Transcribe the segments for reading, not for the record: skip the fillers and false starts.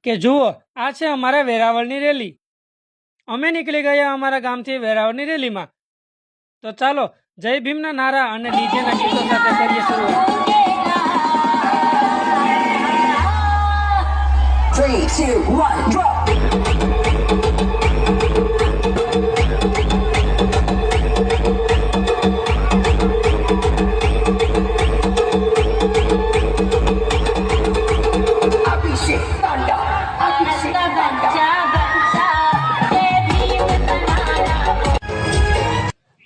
કે જુઓ આ છે અમારા વેરાવળની રેલી। અમે નીકળી ગયા અમારા ગામથી વેરાવળની રેલીમાં। તો ચાલો જય ભીમના નારા અને ડીજેના ગીતો સાથે કરીએ શરૂઆત। 3, 2, 1, drop!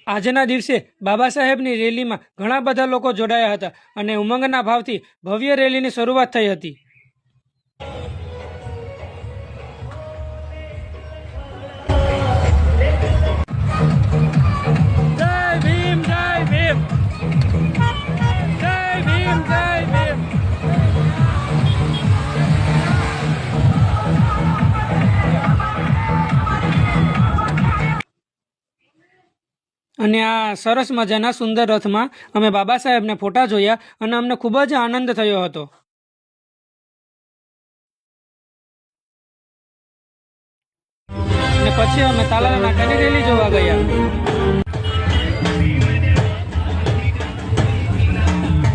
આજના દિવસે બાબા સાહેબની રેલીમાં ઘણા બધા લોકો જોડાયા હતા અને ઉમંગના ભાવથી ભવ્ય રેલીની શરૂઆત થઈ હતી। જય ભીમ જય ભીમ જય ભીમ જય ભીમ। અને આ સરસ મજાના સુંદર રથમાં અમે બાબા સાહેબના ફોટા જોયા અને અમને ખૂબ જ આનંદ થયો હતો। અને પછી અમે તાલાલા નાકાની રેલી જોવા ગયા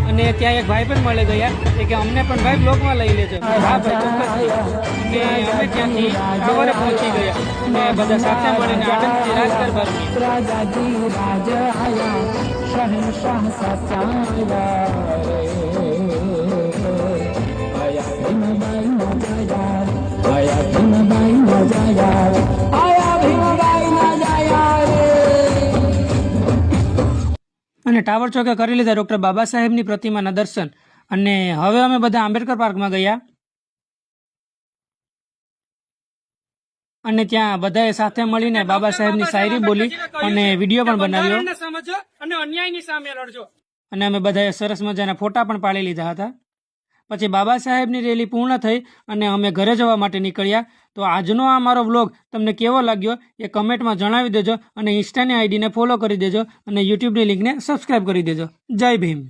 અને ત્યાં એક ભાઈ પણ મળી ગયા કે અમને પણ ભાઈ બ્લોગમાં લઈ લેજો। હા ભાઈ ચોક્કસથી। અને અમે ત્યાંથી સવારે પહોંચી ગયા અને બધા સાથે મળીને આનંદથી રાજ ગરબા અને ટાવર ચોકે કરી લીધા ડૉક્ટર બાબા સાહેબની પ્રતિમાના દર્શન। અને હવે અમે બધા આંબેડકર પાર્કમાં ગયા અને ત્યાં બધાએ સાથે મળીને બાબા સાહેબની શાયરી બોલી અને વિડીયો પણ બનાવ્યો અને અન્યાયની સામે લડજો। અને અમે બધાએ સરસ મજાના ફોટા પણ પાડી લીધા હતા। પછી બાબા સાહેબની રેલી પૂર્ણ થઈ અને અમે ઘરે જવા માટે નીકળ્યા। તો આજનો આ મારો વ્લોગ તમને કેવો લાગ્યો એ કમેન્ટમાં જણાવી દેજો અને ઇન્સ્ટાની આઈડીને ફોલો કરી દેજો અને યુટ્યુબની લિંકને સબસ્ક્રાઈબ કરી દેજો। જય ભીમ।